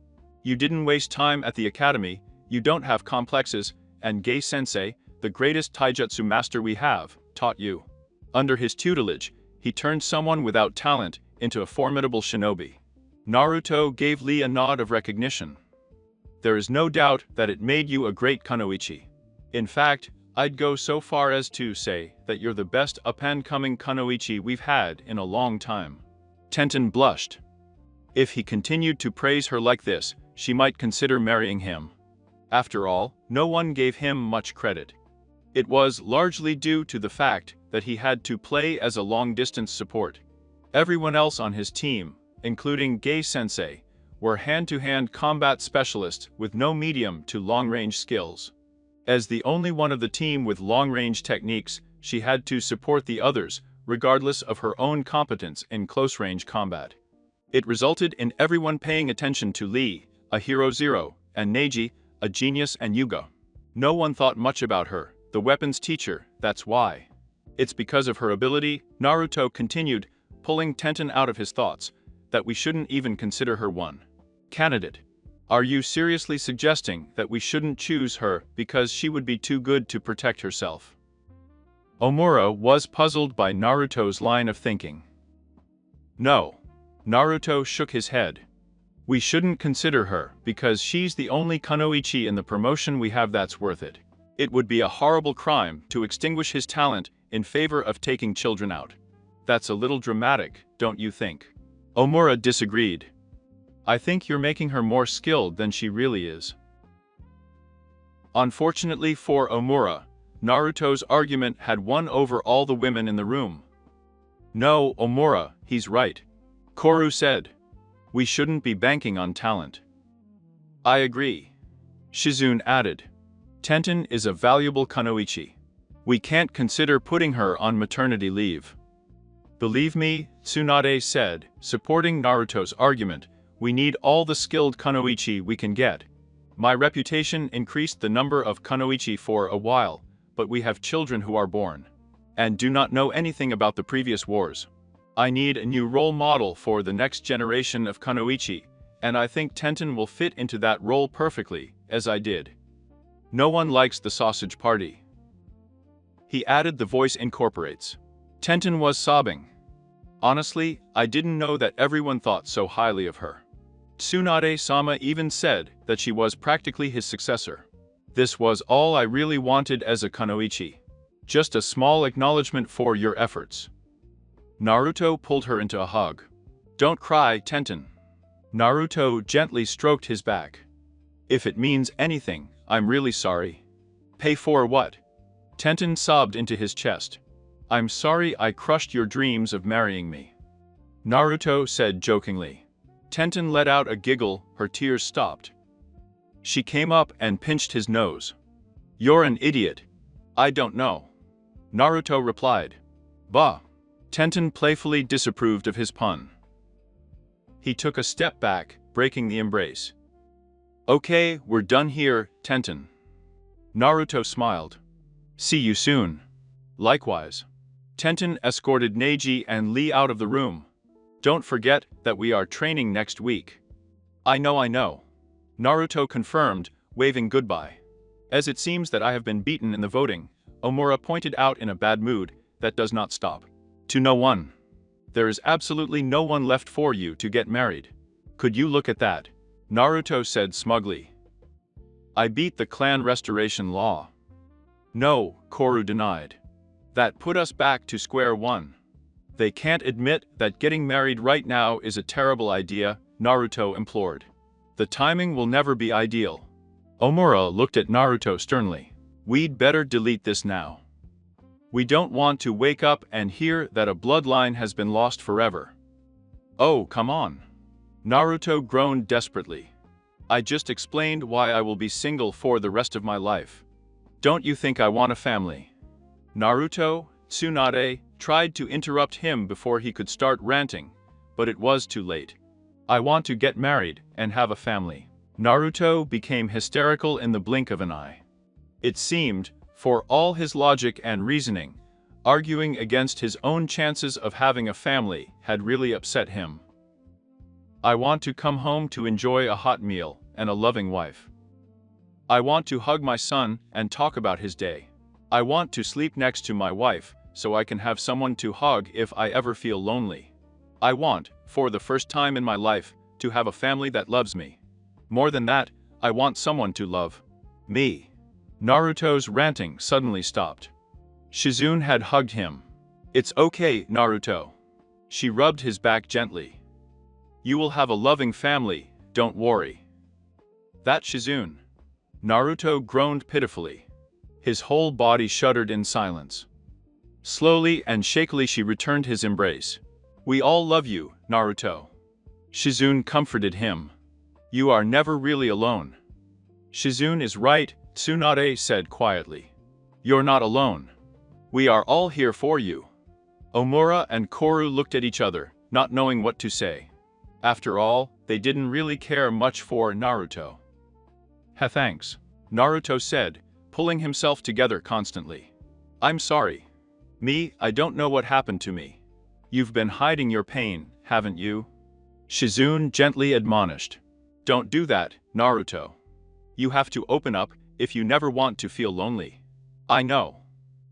You didn't waste time at the academy, you don't have complexes, and Gai-sensei, the greatest taijutsu master we have, taught you. Under his tutelage, he turned someone without talent into a formidable shinobi. Naruto gave Lee a nod of recognition. There is no doubt that it made you a great kunoichi. In fact, I'd go so far as to say that you're the best up-and-coming kunoichi we've had in a long time. Tenten blushed. If he continued to praise her like this, she might consider marrying him. After all, no one gave him much credit. It was largely due to the fact that he had to play as a long-distance support. Everyone else on his team, including Gai-sensei, were hand-to-hand combat specialists with no medium to long-range skills. As the only one of the team with long-range techniques, she had to support the others, regardless of her own competence in close-range combat. It resulted in everyone paying attention to Lee, a hero zero, and Neji, a genius and Yuga. No one thought much about her, the weapons teacher, that's why. It's because of her ability, Naruto continued, pulling Tenten out of his thoughts, that we shouldn't even consider her one candidate. Are you seriously suggesting that we shouldn't choose her because she would be too good to protect herself? Omura was puzzled by Naruto's line of thinking. No. Naruto shook his head. We shouldn't consider her because she's the only kunoichi in the promotion we have that's worth it. It would be a horrible crime to extinguish his talent in favor of taking children out. That's a little dramatic, don't you think? Omura disagreed. I think you're making her more skilled than she really is. Unfortunately for Omura, Naruto's argument had won over all the women in the room. No, Omura, he's right. Koru said. We shouldn't be banking on talent. I agree. Shizune added. Tenten is a valuable kunoichi. We can't consider putting her on maternity leave. Believe me, Tsunade said, supporting Naruto's argument, we need all the skilled kunoichi we can get. My reputation increased the number of kunoichi for a while, but we have children who are born and do not know anything about the previous wars. I need a new role model for the next generation of kunoichi, and I think Tenten will fit into that role perfectly, as I did. No one likes the sausage party. He added, the voice incorporates. Tenten was sobbing. Honestly, I didn't know that everyone thought so highly of her. Tsunade-sama even said that she was practically his successor. This was all I really wanted as a kunoichi. Just a small acknowledgement for your efforts. Naruto pulled her into a hug. Don't cry, Tenten. Naruto gently stroked his back. If it means anything, I'm really sorry. Pay for what? Tenten sobbed into his chest. I'm sorry I crushed your dreams of marrying me. Naruto said jokingly. Tenten let out a giggle, her tears stopped. She came up and pinched his nose. You're an idiot. I don't know. Naruto replied. Bah. Tenten playfully disapproved of his pun. He took a step back, breaking the embrace. Okay, we're done here, Tenten. Naruto smiled. See you soon. Likewise. Tenten escorted Neji and Lee out of the room. Don't forget that we are training next week. I know. Naruto confirmed, waving goodbye. As it seems that I have been beaten in the voting, Omura pointed out in a bad mood, that does not stop. To no one. There is absolutely no one left for you to get married. Could you look at that? Naruto said smugly. I beat the clan restoration law. No, Koru denied. That put us back to square one. They can't admit that getting married right now is a terrible idea, Naruto implored. The timing will never be ideal. Omura looked at Naruto sternly. We'd better delete this now. We don't want to wake up and hear that a bloodline has been lost forever. Oh, come on. Naruto groaned desperately. I just explained why I will be single for the rest of my life. Don't you think I want a family? Naruto, Tsunade, tried to interrupt him before he could start ranting, but it was too late. I want to get married and have a family. Naruto became hysterical in the blink of an eye. It seemed, for all his logic and reasoning, arguing against his own chances of having a family had really upset him. I want to come home to enjoy a hot meal and a loving wife. I want to hug my son and talk about his day. I want to sleep next to my wife so I can have someone to hug if I ever feel lonely. I want, for the first time in my life, to have a family that loves me. More than that, I want someone to love me. Naruto's ranting suddenly stopped. Shizune had hugged him. It's okay, Naruto. She rubbed his back gently. You will have a loving family, don't worry. That Shizune. Naruto groaned pitifully. His whole body shuddered in silence. Slowly and shakily she returned his embrace. We all love you, Naruto. Shizune comforted him. You are never really alone. Shizune is right, Tsunade said quietly. You're not alone. We are all here for you. Omura and Koru looked at each other, not knowing what to say. After all, they didn't really care much for Naruto. Thanks, Naruto said, pulling himself together constantly. I'm sorry. I don't know what happened to me. You've been hiding your pain, haven't you? Shizune gently admonished. Don't do that, Naruto. You have to open up if you never want to feel lonely. I know.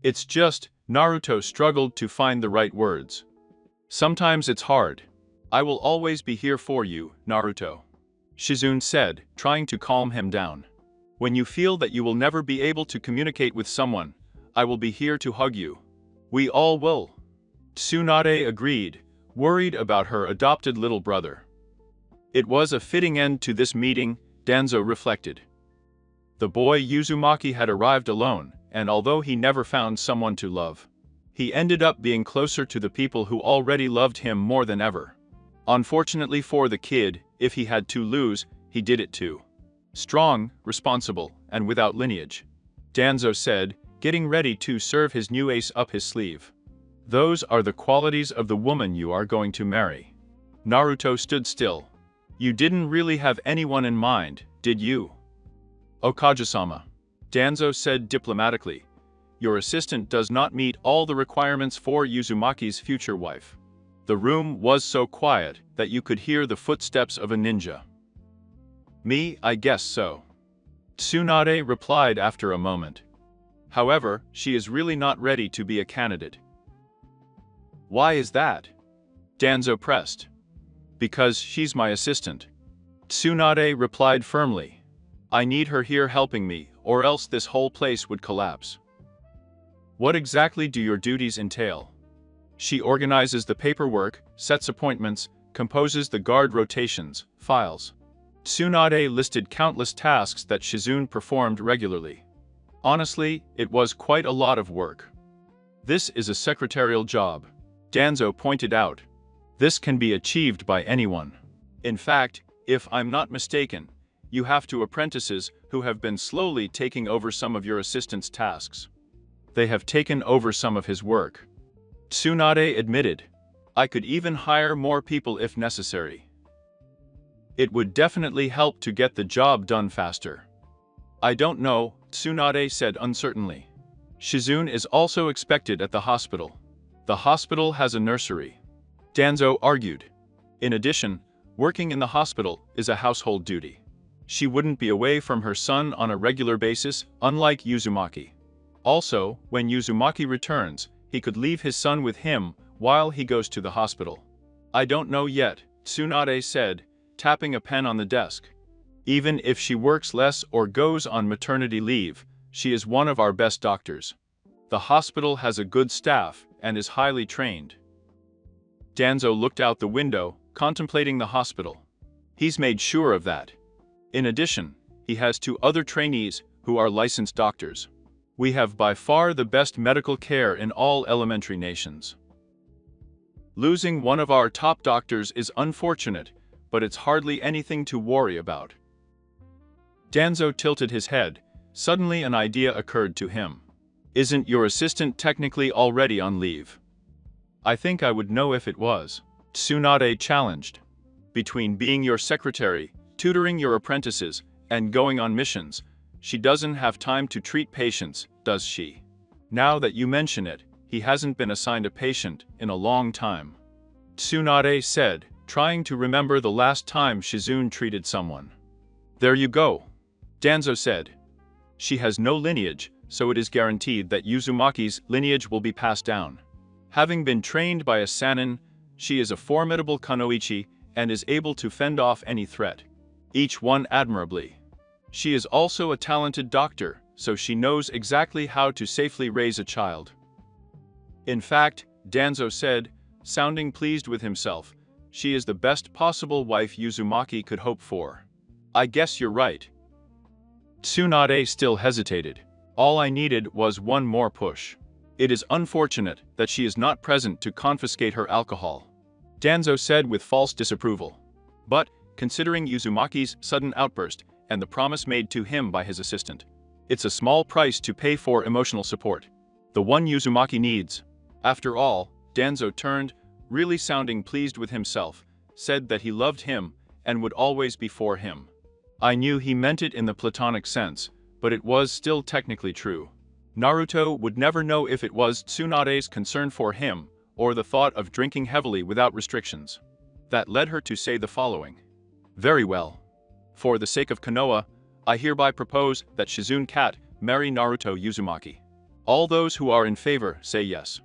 It's just, Naruto struggled to find the right words. Sometimes it's hard. I will always be here for you, Naruto. Shizune said, trying to calm him down. When you feel that you will never be able to communicate with someone, I will be here to hug you. We all will. Tsunade agreed, worried about her adopted little brother. It was a fitting end to this meeting, Danzo reflected. The boy Uzumaki had arrived alone, and although he never found someone to love, he ended up being closer to the people who already loved him more than ever. Unfortunately for the kid, if he had to lose, he did it too. Strong, responsible, and without lineage. Danzo said, getting ready to serve his new ace up his sleeve. Those are the qualities of the woman you are going to marry. Naruto stood still. You didn't really have anyone in mind, did you? Okage-sama. Danzo said diplomatically. Your assistant does not meet all the requirements for Uzumaki's future wife. The room was so quiet that you could hear the footsteps of a ninja. Me, I guess so. Tsunade replied after a moment. However, she is really not ready to be a candidate. Why is that? Danzo pressed. Because she's my assistant. Tsunade replied firmly. I need her here helping me, or else this whole place would collapse. What exactly do your duties entail? She organizes the paperwork, sets appointments, composes the guard rotations, files. Tsunade listed countless tasks that Shizune performed regularly. Honestly, it was quite a lot of work. This is a secretarial job, Danzo pointed out. This can be achieved by anyone. In fact, if I'm not mistaken, you have two apprentices who have been slowly taking over some of your assistant's tasks. They have taken over some of his work. Tsunade admitted. I could even hire more people if necessary. It would definitely help to get the job done faster. I don't know, Tsunade said uncertainly. Shizune is also expected at the hospital. The hospital has a nursery. Danzo argued. In addition, working in the hospital is a household duty. She wouldn't be away from her son on a regular basis, unlike Uzumaki. Also, when Uzumaki returns, he could leave his son with him while he goes to the hospital. I don't know yet, Tsunade said, tapping a pen on the desk. Even if she works less or goes on maternity leave, she is one of our best doctors. The hospital has a good staff and is highly trained. Danzo looked out the window, contemplating the hospital. He's made sure of that. In addition, he has two other trainees who are licensed doctors. We have by far the best medical care in all elementary nations. Losing one of our top doctors is unfortunate, but it's hardly anything to worry about. Danzo tilted his head. Suddenly an idea occurred to him. Isn't your assistant technically already on leave? I think I would know if it was, Tsunade challenged. Between being your secretary, tutoring your apprentices, and going on missions, she doesn't have time to treat patients, does she? Now that you mention it, he hasn't been assigned a patient in a long time. Tsunade said, trying to remember the last time Shizune treated someone. There you go, Danzo said. She has no lineage, so it is guaranteed that Uzumaki's lineage will be passed down. Having been trained by a Sannin, she is a formidable kunoichi and is able to fend off any threat. Each one admirably. She is also a talented doctor, so she knows exactly how to safely raise a child. In fact, Danzo said, sounding pleased with himself, she is the best possible wife Uzumaki could hope for. I guess you're right. Tsunade still hesitated. All I needed was one more push. It is unfortunate that she is not present to confiscate her alcohol, Danzo said with false disapproval. But, considering Uzumaki's sudden outburst and the promise made to him by his assistant, it's a small price to pay for emotional support. The one Uzumaki needs. After all, Danzo turned, really sounding pleased with himself, said that he loved him and would always be for him. I knew he meant it in the platonic sense, but it was still technically true. Naruto would never know if it was Tsunade's concern for him or the thought of drinking heavily without restrictions that led her to say the following. Very well. For the sake of Konoha, I hereby propose that Shizune Cat marry Naruto Uzumaki. All those who are in favor say yes.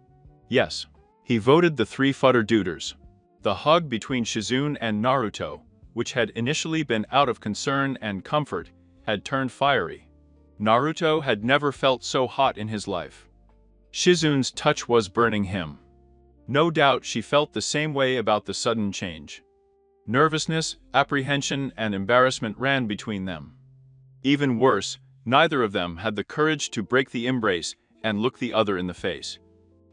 Yes. He voted the three Futter-duders. The hug between Shizune and Naruto, which had initially been out of concern and comfort, had turned fiery. Naruto had never felt so hot in his life. Shizune's touch was burning him. No doubt she felt the same way about the sudden change. Nervousness, apprehension, and embarrassment ran between them. Even worse, neither of them had the courage to break the embrace and look the other in the face.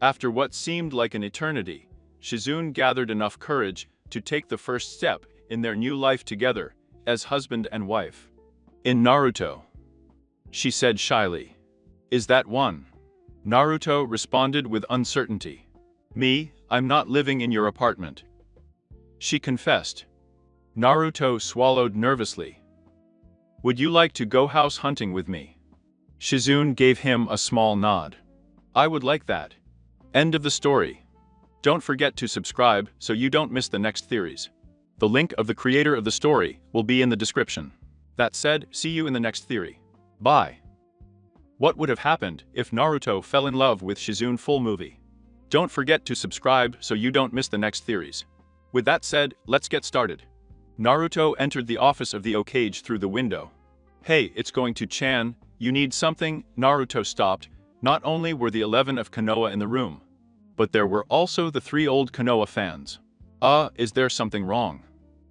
After what seemed like an eternity, Shizune gathered enough courage to take the first step in their new life together as husband and wife. In Naruto, she said shyly. Is that one? Naruto responded with uncertainty. Me, I'm not living in your apartment. She confessed. Naruto swallowed nervously. Would you like to go house hunting with me? Shizune gave him a small nod. I would like that. End of the story. Don't forget to subscribe so you don't miss the next theories. The link of the creator of the story will be in the description. That said, see you in the next theory. Bye. What would have happened if Naruto fell in love with Shizune? Full movie. Don't forget to subscribe so you don't miss the next theories. With that said, let's get started. Naruto entered the office of the Hokage through the window. Hey, it's going to Chan, you need something? Naruto stopped. Not only were the 11 of Konoha in the room, but there were also the 3 old Konoha fans. Is there something wrong?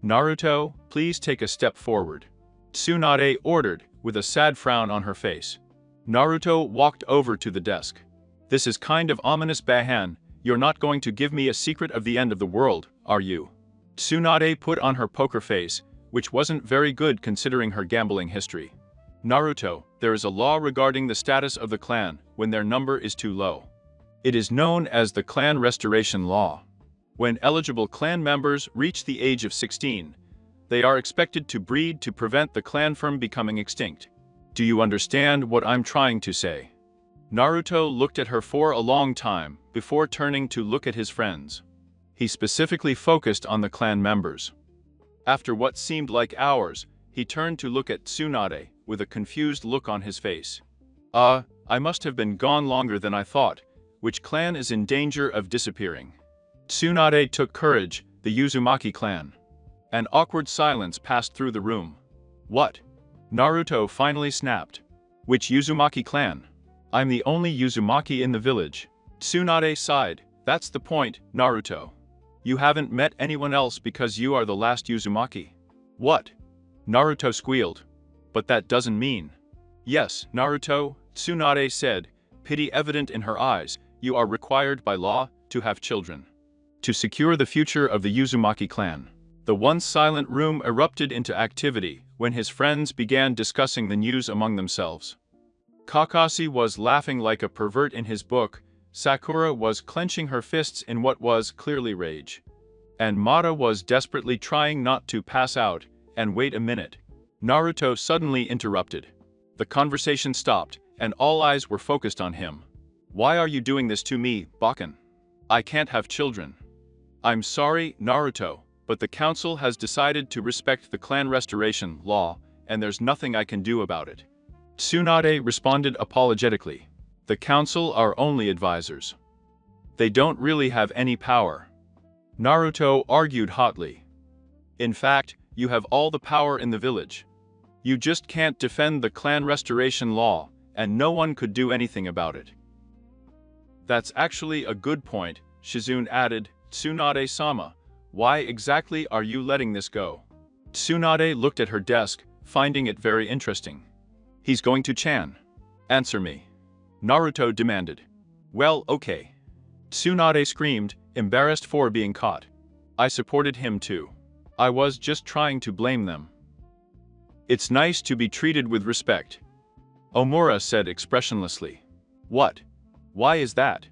Naruto, please take a step forward. Tsunade ordered, with a sad frown on her face. Naruto walked over to the desk. This is kind of ominous, Bahan. You're not going to give me a secret of the end of the world, are you? Tsunade put on her poker face, which wasn't very good considering her gambling history. Naruto, there is a law regarding the status of the clan when their number is too low. It is known as the Clan Restoration Law. When eligible clan members reach the age of 16, they are expected to breed to prevent the clan from becoming extinct. Do you understand what I'm trying to say? Naruto looked at her for a long time before turning to look at his friends. He specifically focused on the clan members. After what seemed like hours, he turned to look at Tsunade with a confused look on his face. I must have been gone longer than I thought. Which clan is in danger of disappearing? Tsunade took courage, the Uzumaki clan. An awkward silence passed through the room. What? Naruto finally snapped. Which Uzumaki clan? I'm the only Uzumaki in the village. Tsunade sighed. That's the point, Naruto. You haven't met anyone else because you are the last Uzumaki. What? Naruto squealed. But that doesn't mean. Yes, Naruto, Tsunade said, pity evident in her eyes, you are required by law to have children. To secure the future of the Uzumaki clan. The once silent room erupted into activity when his friends began discussing the news among themselves. Kakashi was laughing like a pervert in his book, Sakura was clenching her fists in what was clearly rage. And Mata was desperately trying not to pass out, and wait a minute. Naruto suddenly interrupted. The conversation stopped, and all eyes were focused on him. Why are you doing this to me, Bakken? I can't have children. I'm sorry, Naruto, but the council has decided to respect the clan restoration law, and there's nothing I can do about it. Tsunade responded apologetically. The council are only advisors. They don't really have any power. Naruto argued hotly. In fact, you have all the power in the village. You just can't defend the clan restoration law, and no one could do anything about it. That's actually a good point, Shizune added. Tsunade-sama, why exactly are you letting this go? Tsunade looked at her desk, finding it very interesting. He's going to Chan. Answer me. Naruto demanded. Well, okay. Tsunade screamed, embarrassed for being caught. I supported him too. I was just trying to blame them. It's nice to be treated with respect. Omura said expressionlessly. What? Why is that?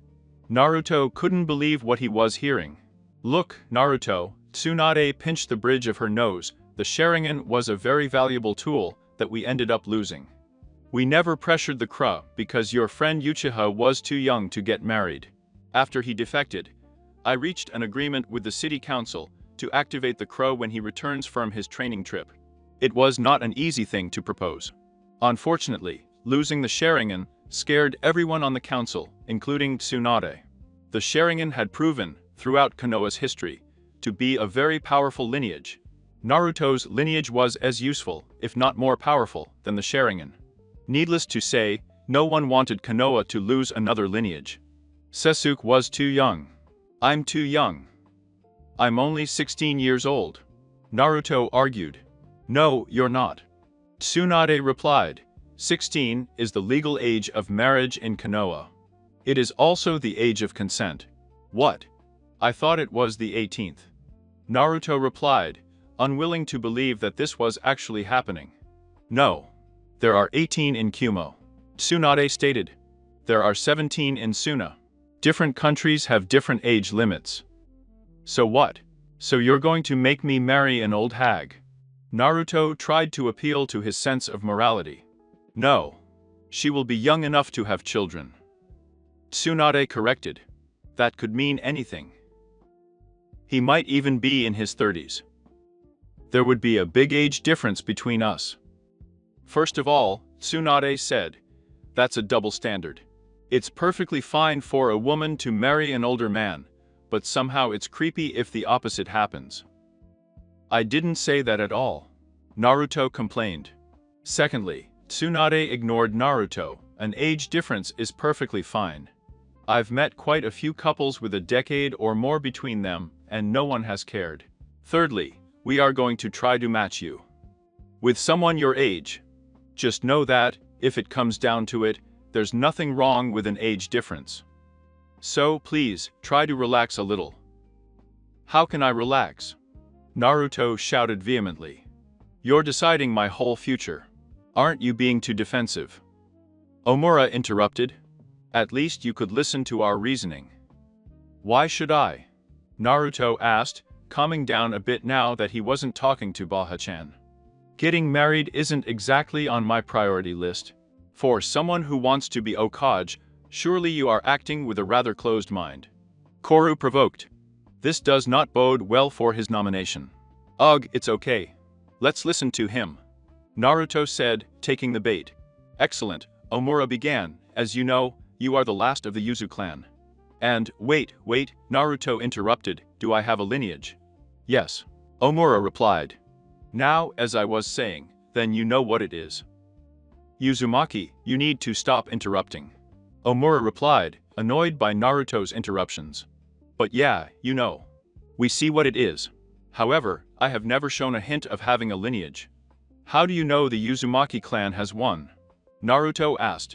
Naruto couldn't believe what he was hearing. Look, Naruto, Tsunade pinched the bridge of her nose. The Sharingan was a very valuable tool that we ended up losing. We never pressured the Kra because your friend Uchiha was too young to get married. After he defected, I reached an agreement with the city council to activate the Kra when he returns from his training trip. It was not an easy thing to propose. Unfortunately, losing the Sharingan scared everyone on the council, including Tsunade. The Sharingan had proven, throughout Konoha's history, to be a very powerful lineage. Naruto's lineage was as useful, if not more powerful, than the Sharingan. Needless to say, no one wanted Konoha to lose another lineage. Sasuke was too young. I'm too young. I'm only 16 years old. Naruto argued. No, you're not. Tsunade replied. 16 is the legal age of marriage in Konoha. It is also the age of consent. What? I thought it was the 18th. Naruto replied, unwilling to believe that this was actually happening. No. There are 18 in Kumo. Tsunade stated. There are 17 in Suna. Different countries have different age limits. So what? So you're going to make me marry an old hag? Naruto tried to appeal to his sense of morality. No. She will be young enough to have children. Tsunade corrected. That could mean anything. He might even be in his 30s. There would be a big age difference between us. First of all, Tsunade said, that's a double standard. It's perfectly fine for a woman to marry an older man, but somehow it's creepy if the opposite happens. I didn't say that at all. Naruto complained. Secondly, Tsunade ignored Naruto. An age difference is perfectly fine. I've met quite a few couples with a decade or more between them, and no one has cared. Thirdly, we are going to try to match you with someone your age. Just know that, if it comes down to it, there's nothing wrong with an age difference. So please, try to relax a little. How can I relax? Naruto shouted vehemently. You're deciding my whole future. Aren't you being too defensive? Omura interrupted. At least you could listen to our reasoning. Why should I? Naruto asked, calming down a bit now that he wasn't talking to Baha-chan. Getting married isn't exactly on my priority list. For someone who wants to be Hokage, surely you are acting with a rather closed mind. Koru provoked. This does not bode well for his nomination. Ugh, it's okay. Let's listen to him. Naruto said, taking the bait. Excellent, Omura began. As you know, you are the last of the Yuzu clan. And, wait, Naruto interrupted, do I have a lineage? Yes. Omura replied. Now, as I was saying, then you know what it is. Uzumaki, you need to stop interrupting. Omura replied, annoyed by Naruto's interruptions. But yeah, you know. We see what it is. However, I have never shown a hint of having a lineage. How do you know the Uzumaki clan has one? Naruto asked.